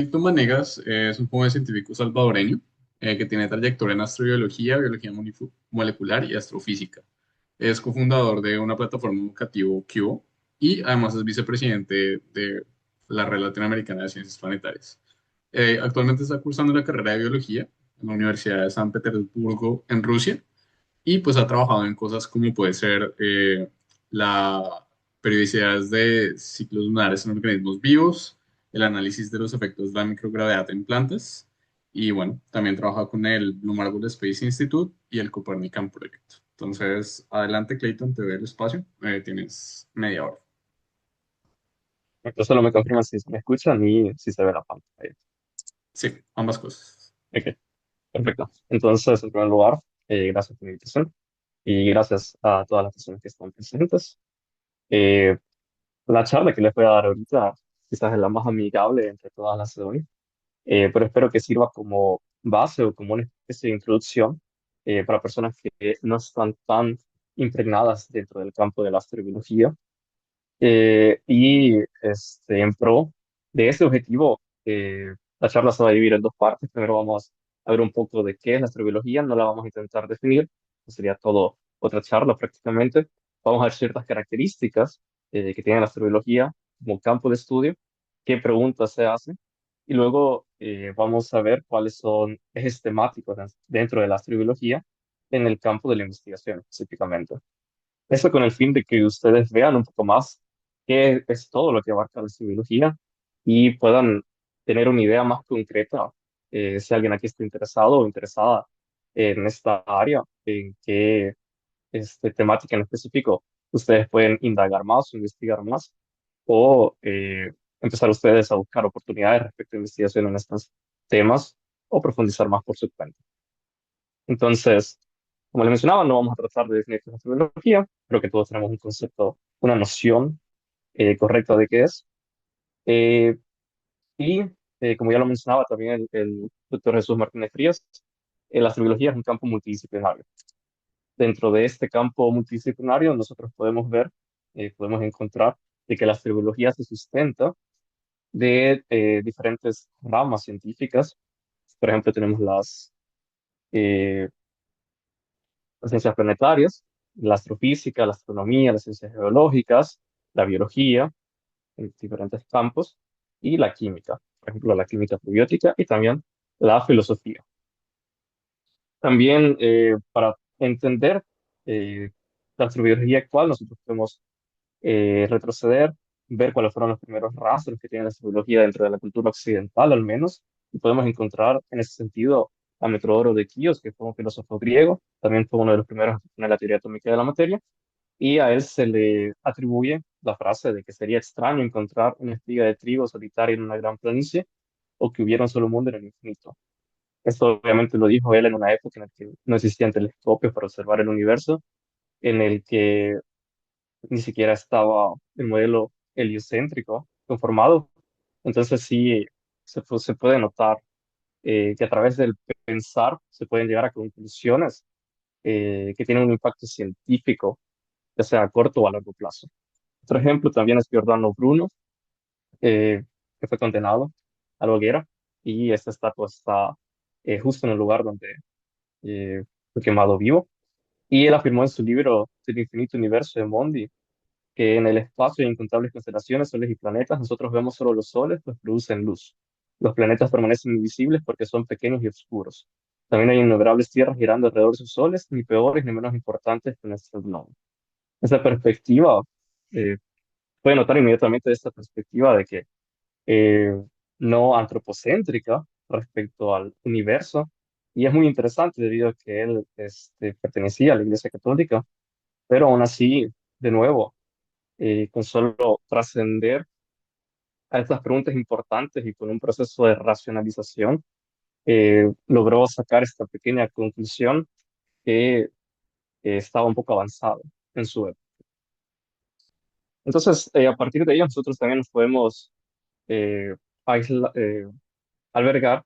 Víctor Manegas es un joven científico salvadoreño que tiene trayectoria en astrobiología, biología molecular y astrofísica. Es cofundador de una plataforma educativa Cubo y además es vicepresidente de la Red Latinoamericana de Ciencias Planetarias. Actualmente está cursando la carrera de biología en la Universidad de San Petersburgo en Rusia y pues ha trabajado en cosas como puede ser la periodicidad de ciclos lunares en organismos vivos, el análisis de los efectos de la microgravedad en plantas y bueno, también trabaja con el Blue Marble Space Institute y el Copernican Project. Entonces, adelante Clayton, te doy el espacio. Tienes media hora. Solo me confirman si se me escuchan y si se ve la pantalla. Sí, ambas cosas. Ok, perfecto. Entonces, en primer lugar, gracias por la invitación y gracias a todas las personas que están presentes. Eh, la charla que les voy a dar ahorita quizás es la más amigable entre todas las de hoy, pero espero que sirva como base o como una especie de introducción para personas que no están tan impregnadas dentro del campo de la astrobiología. En pro de ese objetivo, la charla se va a dividir en dos partes. Primero vamos a ver un poco de qué es la astrobiología, no la vamos a intentar definir, sería todo otra charla prácticamente. Vamos a ver ciertas características que tiene la astrobiología como campo de estudio, qué preguntas se hacen, y luego vamos a ver cuáles son ejes temáticos dentro de la astrobiología en el campo de la investigación específicamente. Eso con el fin de que ustedes vean un poco más qué es todo lo que abarca la psicología y puedan tener una idea más concreta, si alguien aquí está interesado o interesada en esta área, en qué temática en específico ustedes pueden indagar más o investigar más, o empezar ustedes a buscar oportunidades respecto a investigación en estos temas o profundizar más por su cuenta. Entonces, como les mencionaba, no vamos a tratar de definir qué es la metodología, creo que todos tenemos un concepto, una noción correcta de qué es. Eh, Como ya lo mencionaba también el doctor Jesús Martínez Frías, la astrobiología es un campo multidisciplinario. Dentro de este campo multidisciplinario, nosotros podemos ver, podemos encontrar de que la astrobiología se sustenta de diferentes ramas científicas. Por ejemplo, tenemos eh, las ciencias planetarias, la astrofísica, la astronomía, las ciencias geológicas, la biología en diferentes campos y la química, por ejemplo, la química probiótica y también la filosofía. También para entender la astrobiología actual, nosotros podemos retroceder, ver cuáles fueron los primeros rastros que tiene la astrobiología dentro de la cultura occidental, al menos, y podemos encontrar en ese sentido a Metrodoro de Quíos, que fue un filósofo griego, también fue uno de los primeros en proponer la teoría atómica de la materia, y a él se le atribuye la frase de que sería extraño encontrar una espiga de trigo solitaria en una gran planicie o que hubiera un solo mundo en el infinito. Esto obviamente lo dijo él en una época en la que no existían telescopios para observar el universo, en el que ni siquiera estaba el modelo heliocéntrico conformado. Entonces sí, se puede notar que a través del pensar se pueden llegar a conclusiones que tienen un impacto científico, ya sea a corto o a largo plazo. Otro ejemplo también es Giordano Bruno, que fue condenado a la hoguera y esta estatua está justo en el lugar donde fue quemado vivo. Y él afirmó en su libro El infinito universo de Mondi que en el espacio hay incontables constelaciones, soles y planetas. Nosotros vemos solo los soles, pues producen luz. Los planetas permanecen invisibles porque son pequeños y oscuros. También hay innumerables tierras girando alrededor de sus soles, ni peores ni menos importantes que nuestro globo. Esa perspectiva, eh, puede notar inmediatamente esta perspectiva de que eh, no antropocéntrica respecto al universo, y es muy interesante debido a que él pertenecía a la Iglesia Católica, pero aún así, de nuevo, con solo trascender a estas preguntas importantes y con un proceso de racionalización, logró sacar esta pequeña conclusión que estaba un poco avanzado en su época. Entonces, a partir de ello, nosotros también nos podemos eh, albergar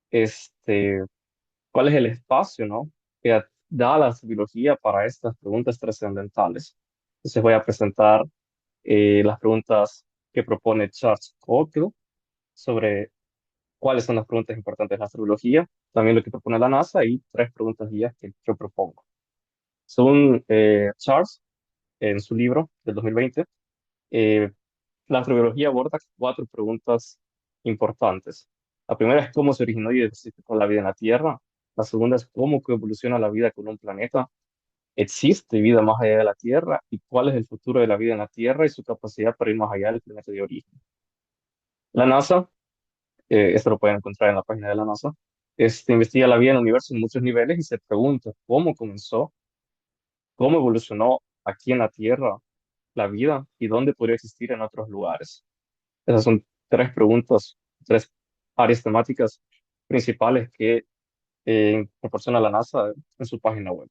este, cuál es el espacio, ¿no? que da la biología para estas preguntas trascendentales. Entonces voy a presentar las preguntas que propone Charles Cockle sobre cuáles son las preguntas importantes de la astrología, también lo que propone la NASA y tres preguntas guías que yo propongo. Según Charles, en su libro del 2020, eh, la astrobiología aborda cuatro preguntas importantes. La primera es cómo se originó y existe con la vida en la Tierra. La segunda es cómo evoluciona la vida con un planeta. ¿Existe vida más allá de la Tierra? ¿Y cuál es el futuro de la vida en la Tierra y su capacidad para ir más allá del planeta de origen? La NASA, esto lo pueden encontrar en la página de la NASA, investiga la vida en el universo en muchos niveles y se pregunta cómo comenzó, cómo evolucionó aquí en la Tierra la vida y dónde podría existir en otros lugares. Esas son tres preguntas, tres áreas temáticas principales que proporciona la NASA en su página web.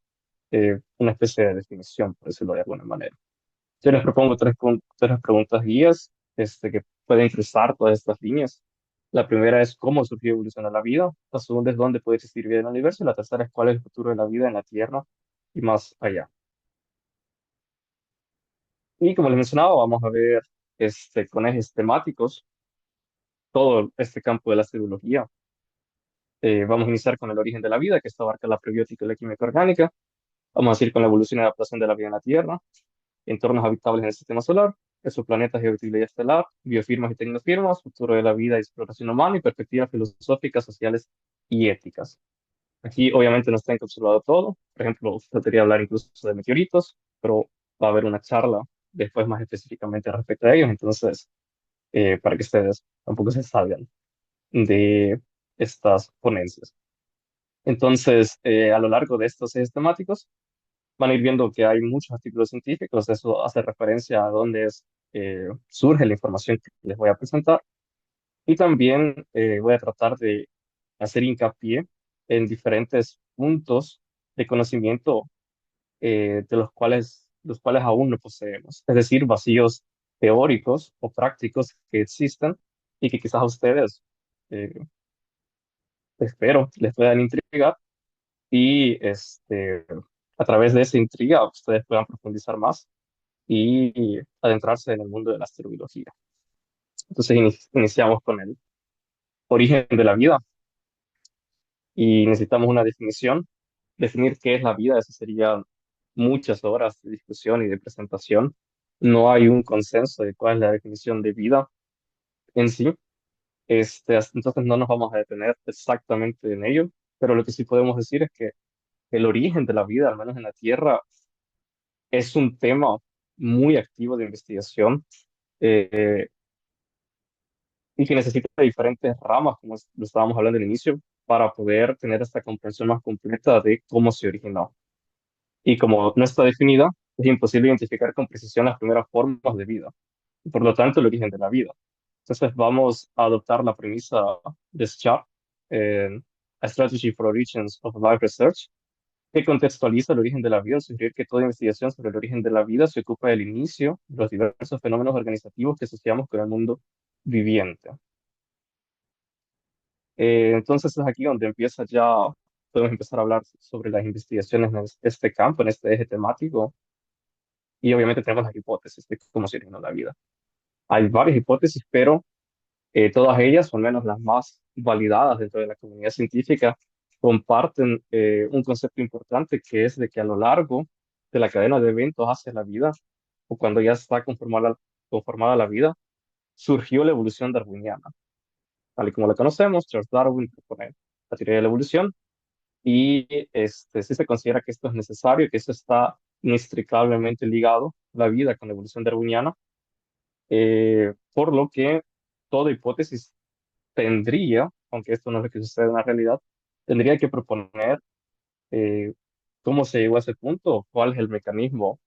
Una especie de definición, por decirlo de alguna manera. Yo les propongo tres preguntas guías que pueden cruzar todas estas líneas. La primera es cómo surgió y evolucionó la vida. La segunda es dónde puede existir vida en el universo. Y la tercera es cuál es el futuro de la vida en la Tierra y más allá. Y como les mencionaba, vamos a ver con ejes temáticos todo este campo de la astrología. Vamos a iniciar con el origen de la vida, que esto abarca la prebiótica y la química orgánica. Vamos a seguir con la evolución y adaptación de la vida en la Tierra, entornos habitables en el sistema solar, exoplanetas y habitabilidad estelar, biofirmas y tecnofirmas, futuro de la vida y exploración humana y perspectivas filosóficas, sociales y éticas. Aquí obviamente no está encapsulado todo. Por ejemplo, podría hablar incluso de meteoritos, pero va a haber una charla después más específicamente respecto a ellos. Entonces, para que ustedes tampoco se salgan de estas ponencias. Entonces, a lo largo de estos ejes temáticos, van a ir viendo que hay muchos artículos científicos, eso hace referencia a dónde surge la información que les voy a presentar. Y también voy a tratar de hacer hincapié en diferentes puntos de conocimiento de los cuales aún no poseemos, es decir, vacíos teóricos o prácticos que existen y que quizás a ustedes, eh, espero, les puedan intrigar y a través de esa intriga ustedes puedan profundizar más y adentrarse en el mundo de la astrobiología. Entonces iniciamos con el origen de la vida y necesitamos una definición. Definir qué es la vida, eso serían muchas horas de discusión y de presentación. No hay un consenso de cuál es la definición de vida en sí. Entonces no nos vamos a detener exactamente en ello, pero lo que sí podemos decir es que el origen de la vida, al menos en la Tierra, es un tema muy activo de investigación eh, y que necesita diferentes ramas, como lo estábamos hablando al inicio, para poder tener esta comprensión más completa de cómo se originó. Y como no está definida, es imposible identificar con precisión las primeras formas de vida, y por lo tanto el origen de la vida. Entonces vamos a adoptar la premisa de Schaap, en A Strategy for Origins of Life Research, que contextualiza el origen de la vida, al sugerir que toda investigación sobre el origen de la vida se ocupa del inicio de los diversos fenómenos organizativos que asociamos con el mundo viviente. Entonces es aquí donde podemos empezar a hablar sobre las investigaciones en este campo, en este eje temático, y obviamente tenemos las hipótesis de cómo se originó la vida. Hay varias hipótesis, pero todas ellas, o al menos las más validadas dentro de la comunidad científica, comparten un concepto importante que es de que a lo largo de la cadena de eventos hacia la vida, o cuando ya está conformada la vida, surgió la evolución darwiniana. Tal y como la conocemos, Charles Darwin propone la teoría de la evolución y sí se considera que esto es necesario, que esto está inextricablemente ligado, la vida con la evolución darwiniana, por lo que toda hipótesis tendría, aunque esto no es lo que sucede en la realidad, tendría que proponer eh, cómo se llegó a ese punto, cuál es el mecanismo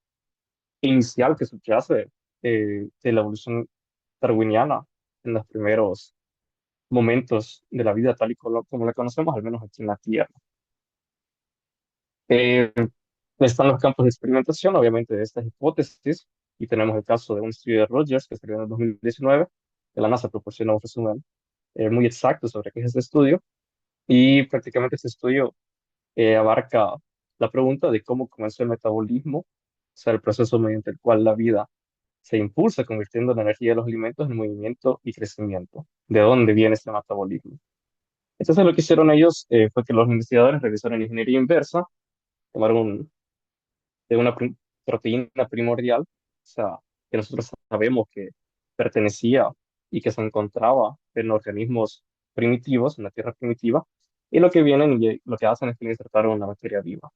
inicial que subyace de la evolución darwiniana en los primeros momentos de la vida tal y como la conocemos, al menos aquí en la Tierra. Eh, Están los campos de experimentación, obviamente, de estas hipótesis, y tenemos el caso de un estudio de Rogers que salió en el 2019, que la NASA proporcionó un resumen muy exacto sobre qué es este estudio, y prácticamente este estudio abarca la pregunta de cómo comenzó el metabolismo, o sea, el proceso mediante el cual la vida se impulsa convirtiendo la energía de los alimentos en movimiento y crecimiento. ¿De dónde viene este metabolismo? Entonces lo que hicieron ellos fue que los investigadores realizaron ingeniería inversa, tomaron de una proteína primordial, o sea, que nosotros sabemos que pertenecía y que se encontraba en organismos primitivos, en la tierra primitiva, y lo que vienen y lo que hacen es que le insertaron una bacteria viva.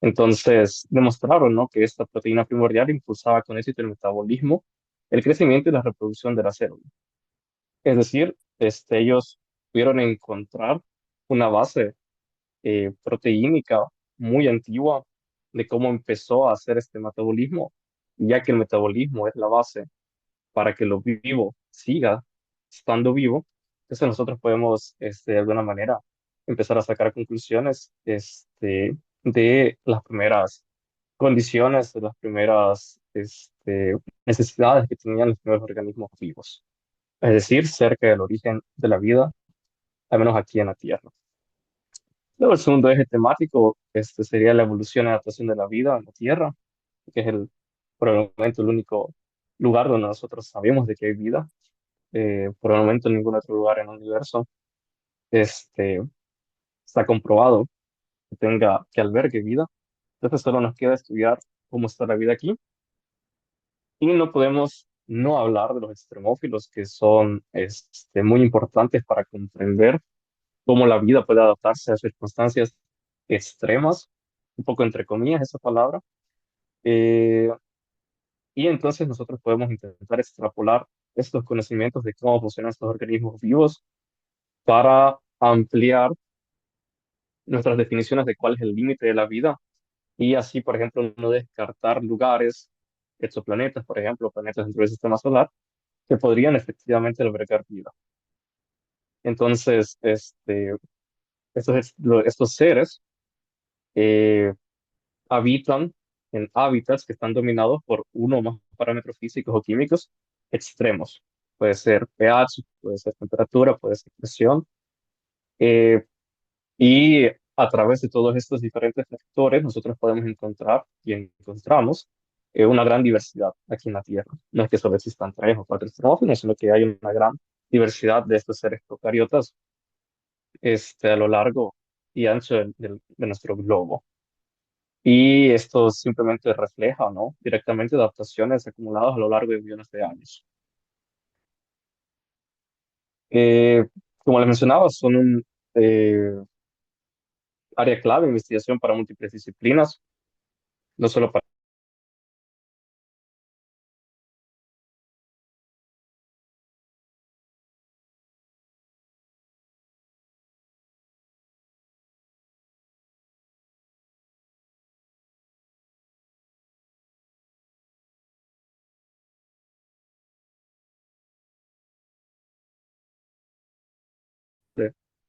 Entonces, demostraron, ¿no?, que esta proteína primordial impulsaba con éxito el metabolismo, el crecimiento y la reproducción de la célula. Es decir, ellos pudieron encontrar una base proteínica muy antigua de cómo empezó a hacer este metabolismo, ya que el metabolismo es la base para que lo vivo siga estando vivo. Entonces nosotros podemos, de alguna manera, empezar a sacar conclusiones, de las primeras condiciones, de las primeras, necesidades que tenían los primeros organismos vivos. Es decir, cerca del origen de la vida, al menos aquí en la Tierra. Luego, el segundo eje temático, sería la evolución y adaptación de la vida en la Tierra, que es por el momento el único lugar donde nosotros sabemos de que hay vida. Por el momento en ningún otro lugar en el universo este, está comprobado que albergue vida. Entonces solo nos queda estudiar cómo está la vida aquí y no podemos no hablar de los extremófilos que son muy importantes para comprender cómo la vida puede adaptarse a circunstancias extremas, un poco entre comillas esa palabra. Eh, y entonces nosotros podemos intentar extrapolar estos conocimientos de cómo funcionan estos organismos vivos para ampliar nuestras definiciones de cuál es el límite de la vida y así, por ejemplo, no descartar lugares, exoplanetas, por ejemplo, planetas dentro del sistema solar, que podrían efectivamente albergar vida. Entonces, estos seres eh, habitan en hábitats que están dominados por uno o más parámetros físicos o químicos extremos. Puede ser pH, puede ser temperatura, puede ser presión. eh, y a través de todos estos diferentes factores, nosotros podemos encontrar y encontramos una gran diversidad aquí en la Tierra. No es que solo existan tres o cuatro extremófilos, sino que hay una gran diversidad de estos seres procariotas a lo largo y ancho de nuestro globo. Y esto simplemente refleja, ¿no?, directamente adaptaciones acumuladas a lo largo de millones de años. Eh, Como les mencionaba, son un área clave de investigación para múltiples disciplinas, no solo para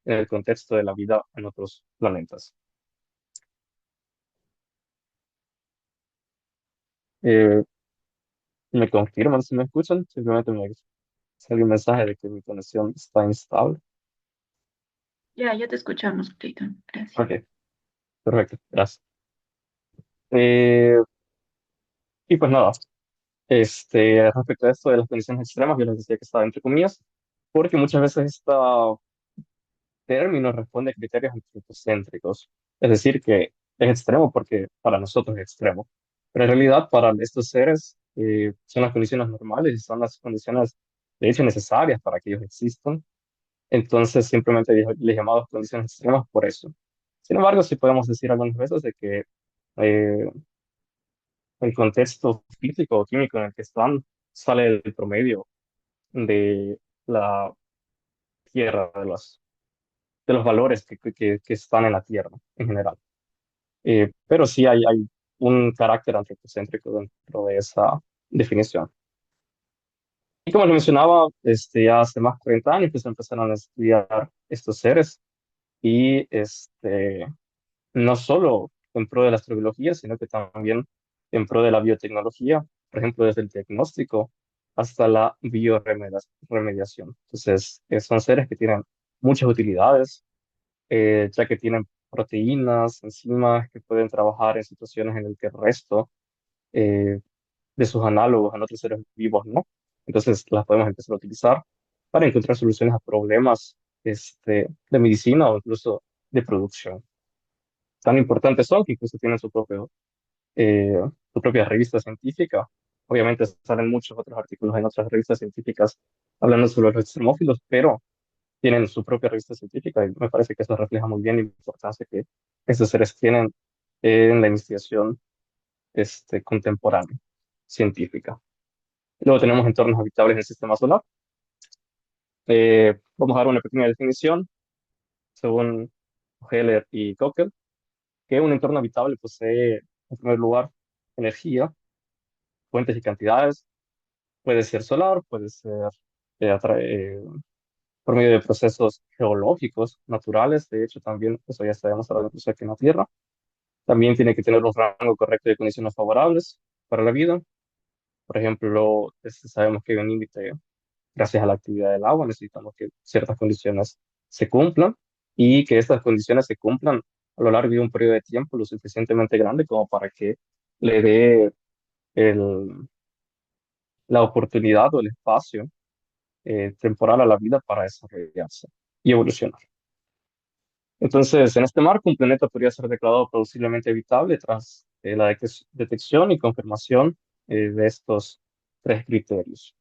en el contexto de la vida en otros planetas. Eh, ¿Me confirman si me escuchan? Simplemente me sale un mensaje de que mi conexión está inestable. Ya te escuchamos, Clayton. Gracias. Ok, perfecto, gracias. Eh, y pues nada, respecto a esto de las condiciones extremas, yo les decía que estaba entre comillas, porque muchas veces este término responde a criterios antropocéntricos, es decir, que es extremo porque para nosotros es extremo, pero en realidad para estos seres son las condiciones normales y son las condiciones de hecho necesarias para que ellos existan. Entonces simplemente les llamamos condiciones extremas por eso. Sin embargo, sí podemos decir algunas veces de que eh, el contexto físico o químico en el que están sale del promedio de la Tierra, de los valores que están en la Tierra en general. Pero sí hay un carácter antropocéntrico dentro de esa definición. Y como les mencionaba, ya hace más de 40 años que se empezaron a estudiar estos seres y no solo en pro de la astrobiología, sino que también en pro de la biotecnología, por ejemplo, desde el diagnóstico hasta la bioremediación. Entonces, son seres que tienen muchas utilidades, ya que tienen proteínas, enzimas que pueden trabajar en situaciones en las que el resto eh, de sus análogos en otros seres vivos, ¿no? Entonces las podemos empezar a utilizar para encontrar soluciones a problemas de medicina o incluso de producción. Tan importantes son que incluso tienen eh, su propia revista científica. Obviamente salen muchos otros artículos en otras revistas científicas hablando sobre los extremófilos, pero tienen su propia revista científica y me parece que eso refleja muy bien la importancia que estos seres tienen en la investigación contemporánea científica. Luego tenemos entornos habitables en el sistema solar. Vamos a dar una pequeña definición según Heller y Cocker, que un entorno habitable posee, en primer lugar, energía, fuentes y cantidades. Puede ser solar, puede ser por medio de procesos geológicos, naturales. De hecho, también, eso ya sabemos ahora incluso aquí en la Tierra. También tiene que tener un rango correcto de condiciones favorables para la vida. Por ejemplo, sabemos que hay un límite gracias a la actividad del agua. Necesitamos que ciertas condiciones se cumplan y que estas condiciones se cumplan a lo largo de un periodo de tiempo lo suficientemente grande como para que le dé el- la oportunidad o el espacio temporal a la vida para desarrollarse y evolucionar. Entonces, en este marco, un planeta podría ser declarado plausiblemente habitable tras la detección y confirmación de estos tres criterios.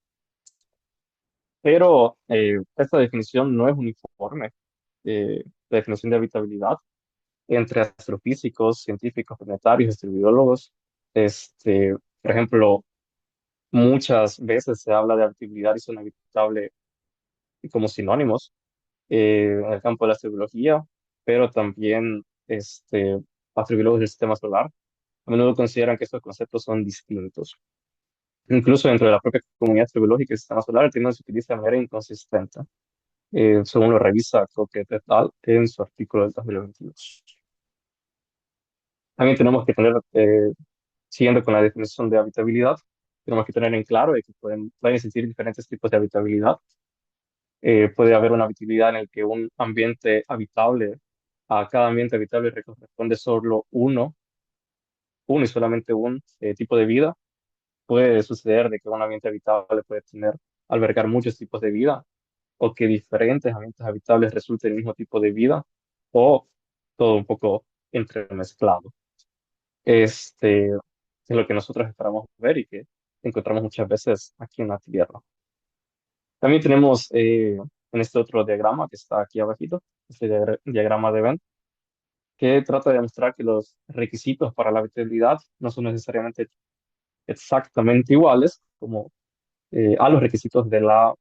Pero esta definición no es uniforme. La definición de habitabilidad entre astrofísicos, científicos planetarios, astrobiólogos. Por ejemplo, muchas veces se habla de habitabilidad y zona habitable como sinónimos en el campo de la astrobiología, pero también astrobiólogos del sistema solar a menudo consideran que estos conceptos son distintos. Incluso dentro de la propia comunidad astrobiológica del sistema solar, el término se utiliza de manera inconsistente, según lo revisa Coquet et al. En su artículo del 2022. También tenemos que tener, siguiendo con la definición de habitabilidad, tenemos que tener en claro de que pueden existir diferentes tipos de habitabilidad. Puede haber una habitabilidad en el que un ambiente habitable, a cada ambiente habitable le corresponde solo uno y solamente un tipo de vida. Puede suceder de que un ambiente habitable puede albergar muchos tipos de vida, o que diferentes ambientes habitables resulten el mismo tipo de vida, o todo un poco entremezclado. Es lo que nosotros esperamos ver y que encontramos muchas veces aquí en la Tierra. También tenemos en este otro diagrama que está aquí abajito, este diagrama de Venn, que trata de demostrar que los requisitos para la habitabilidad no son necesariamente exactamente iguales como a los requisitos de la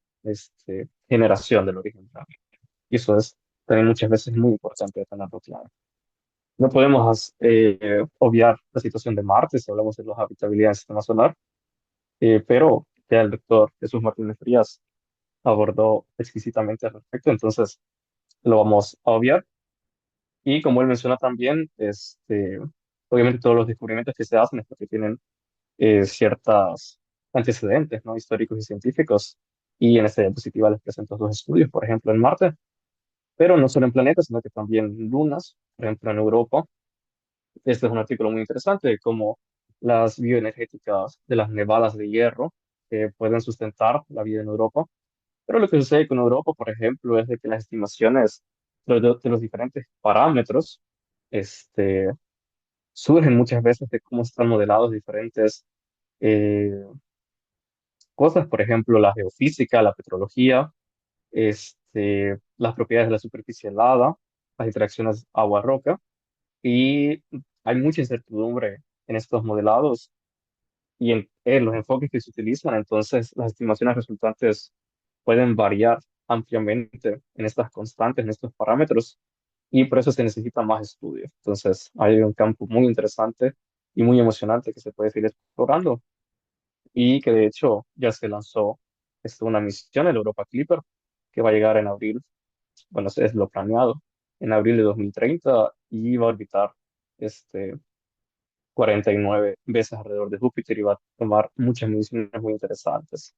generación del origen primario. Y eso es también muchas veces muy importante de tenerlo claro. No podemos obviar la situación de Marte si hablamos de las habitabilidades del sistema solar, pero ya el doctor Jesús Martínez Frías abordó exquisitamente al respecto, entonces lo vamos a obviar. Y como él menciona también, obviamente todos los descubrimientos que se hacen es porque tienen ciertos antecedentes, ¿no? Históricos y científicos. Y en esta diapositiva les presento dos estudios, por ejemplo, en Marte, pero no solo en planetas, sino que también en lunas, por ejemplo, en Europa. Este es un artículo muy interesante de cómo las bioenergéticas de las nevadas de hierro pueden sustentar la vida en Europa. Pero lo que sucede con Europa, por ejemplo, es de que las estimaciones de los diferentes parámetros este, surgen muchas veces de cómo están modelados diferentes eh, cosas, por ejemplo, la geofísica, la petrología, las propiedades de la superficie helada, las interacciones agua-roca, y hay mucha incertidumbre en estos modelados y en los enfoques que se utilizan. Entonces las estimaciones resultantes pueden variar ampliamente en estas constantes, en estos parámetros, y por eso se necesita más estudios. Entonces hay un campo muy interesante y muy emocionante que se puede seguir explorando y que de hecho ya se lanzó una misión, el Europa Clipper, que va a llegar en abril, bueno, es lo planeado, en abril de 2030 y va a orbitar este, 49 veces alrededor de Júpiter y va a tomar muchas mediciones muy interesantes.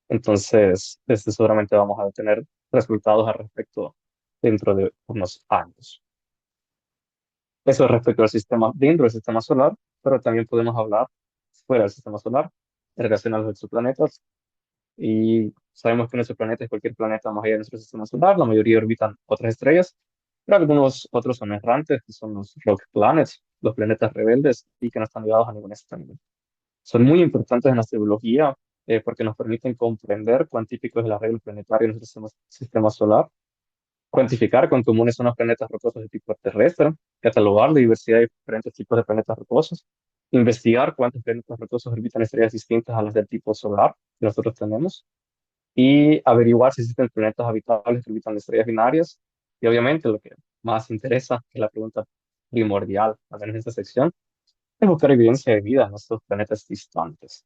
Entonces, seguramente vamos a tener resultados al respecto dentro de unos años. Eso es respecto al sistema dentro del sistema solar, pero también podemos hablar fuera del sistema solar. en relación a los exoplanetas. Y sabemos que nuestro planeta es cualquier planeta más allá de nuestro sistema solar. La mayoría orbitan otras estrellas, pero algunos otros son errantes, que son los rogue planets, los planetas rebeldes y que no están ligados a ninguna estrella. Son muy importantes en la astrología porque nos permiten comprender cuán típico es el arreglo planetario en nuestro sistema solar, cuantificar cuán comunes son los planetas rocosos de tipo terrestre, catalogar la diversidad de diferentes tipos de planetas rocosos, investigar cuántos planetas rocosos orbitan estrellas distintas a las del tipo solar que nosotros tenemos y averiguar si existen planetas habitables que orbitan estrellas binarias. Y obviamente lo que más interesa, que es la pregunta primordial, al menos en esta sección, es buscar evidencia de vida en estos planetas distantes.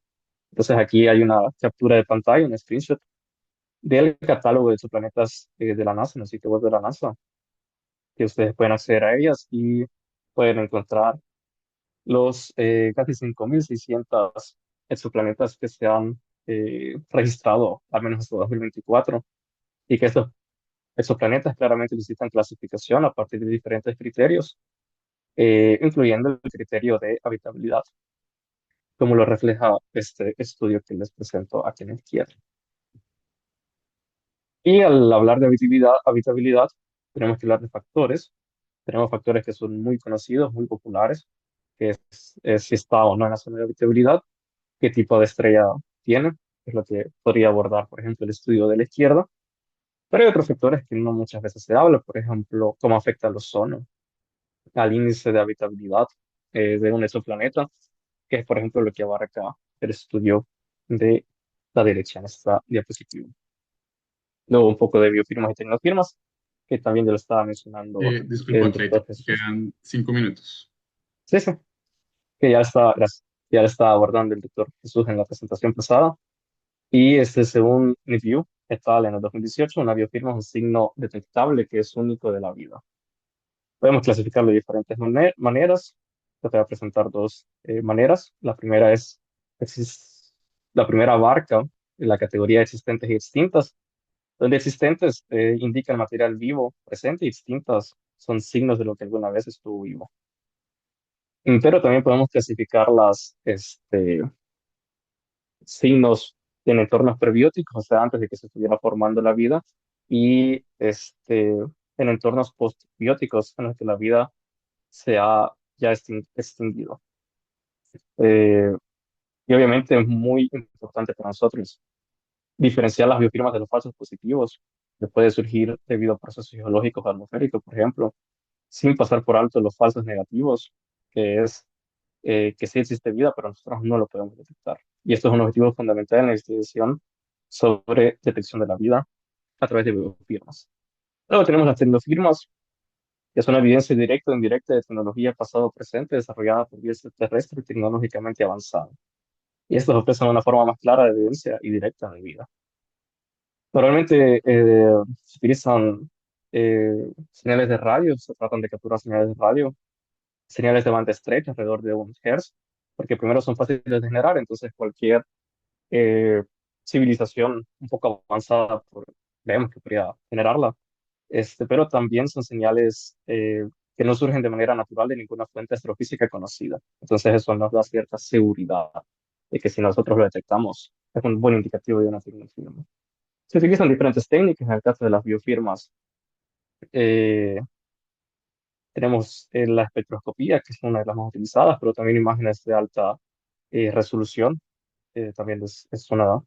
Entonces aquí hay una captura de pantalla, un screenshot del catálogo de exoplanetas de la NASA, en el sitio web de la NASA, que ustedes pueden acceder a ellas y pueden encontrar los casi 5.600 exoplanetas que se han registrado, al menos hasta 2024, y que estos exoplanetas claramente necesitan clasificación a partir de diferentes criterios, incluyendo el criterio de habitabilidad, como lo refleja este estudio que les presento aquí en la izquierda. Y al hablar de habitabilidad, tenemos que hablar de factores. Tenemos factores que son muy conocidos, muy populares, que es si está o no en la zona de habitabilidad, qué tipo de estrella tiene, es lo que podría abordar, por ejemplo, el estudio de la izquierda. Pero hay otros factores que no muchas veces se habla, por ejemplo, cómo afecta el ozono al índice de habitabilidad de un exoplaneta, que es, por ejemplo, lo que abarca el estudio de la derecha en esta diapositiva. Luego un poco de biofirmas y tecnofirmas, que también ya lo estaba mencionando Disculpa, el Clayton, doctor Jesús. quedan 5 minutos. Sí, sí, que ya está, ya lo estaba abordando el doctor Jesús en la presentación pasada. Y según NIFU, tal en el 2018, una biofirma es un signo detectable que es único de la vida. Podemos clasificarlo de diferentes maneras. Te voy a presentar dos maneras. La primera exis- la primera abarca la categoría de existentes y extintas, donde existentes indican material vivo presente y extintas son signos de lo que alguna vez estuvo vivo. Pero también podemos clasificar las signos en entornos prebióticos, o sea, antes de que se estuviera formando la vida, y en entornos postbióticos en los que la vida se ha ya extinguido. Eh, y obviamente es muy importante para nosotros diferenciar las biofirmas de los falsos positivos, que puede surgir debido a procesos geológicos atmosféricos, por ejemplo, sin pasar por alto los falsos negativos, que es que sí existe vida, pero nosotros no lo podemos detectar. Y esto es un objetivo fundamental en la investigación sobre detección de la vida a través de biofirmas. Luego tenemos las tecnofirmas, que son evidencia directa o indirecta de tecnología pasado o presente desarrollada por vías terrestres y tecnológicamente avanzada. Y estos ofrecen una forma más clara de evidencia y directa de vida. Normalmente se utilizan señales de radio, se tratan de capturar señales de radio, señales de banda estrecha alrededor de 1 Hz, porque primero son fáciles de generar, entonces cualquier eh, civilización un poco avanzada, creemos que podría generarla, pero también son señales que no surgen de manera natural de ninguna fuente astrofísica conocida. Entonces eso nos da cierta seguridad de que si nosotros lo detectamos, es un buen indicativo de una tecnología. Se utilizan diferentes técnicas. En el caso de las biofirmas, eh, tenemos la espectroscopía, que es una de las más utilizadas, pero también imágenes de alta resolución. También es una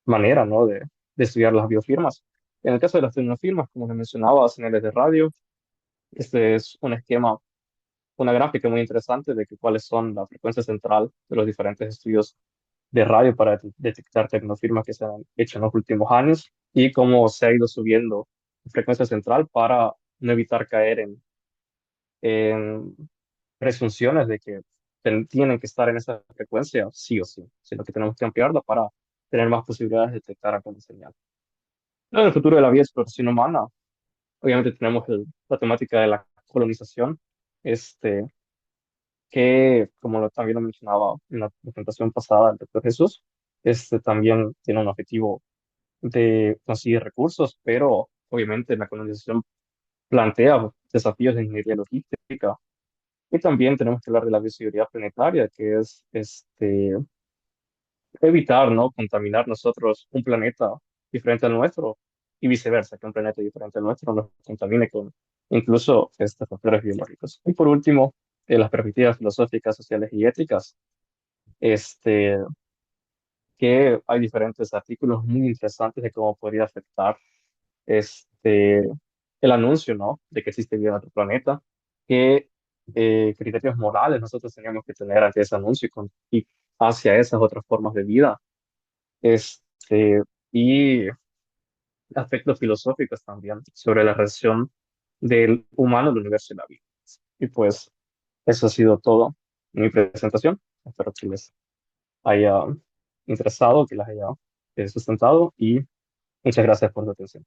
manera, ¿no?, de estudiar las biofirmas. En el caso de las tecnofirmas, como les mencionaba, señales de radio, este es un esquema, una gráfica muy interesante de que cuáles son la frecuencia central de los diferentes estudios de radio para detectar tecnofirmas que se han hecho en los últimos años y cómo se ha ido subiendo la frecuencia central para no evitar caer en presunciones de que tienen que estar en esa frecuencia sí o sí, sino que tenemos que ampliarla para tener más posibilidades de detectar alguna señal. En el futuro de la vida de exploración humana, obviamente tenemos la temática de la colonización, este, que como también lo mencionaba en la presentación pasada del doctor Jesús, también tiene un objetivo de conseguir recursos, pero obviamente la colonización plantea desafíos de ingeniería logística. Y también tenemos que hablar de la bioseguridad planetaria, que es evitar, ¿no? Contaminar nosotros un planeta diferente al nuestro y viceversa, que un planeta diferente al nuestro nos contamine con incluso estos factores biológicos. Y por último, las perspectivas filosóficas, sociales y éticas, este, que hay diferentes artículos muy interesantes de cómo podría afectar este, el anuncio, ¿no? De que existe vida en otro planeta, qué criterios morales nosotros teníamos que tener ante ese anuncio y hacia esas otras formas de vida, este, y aspectos filosóficos también sobre la relación del humano, el universo y la vida. Y pues eso ha sido todo en mi presentación. Espero que les haya interesado, que las haya sustentado y muchas gracias por su atención.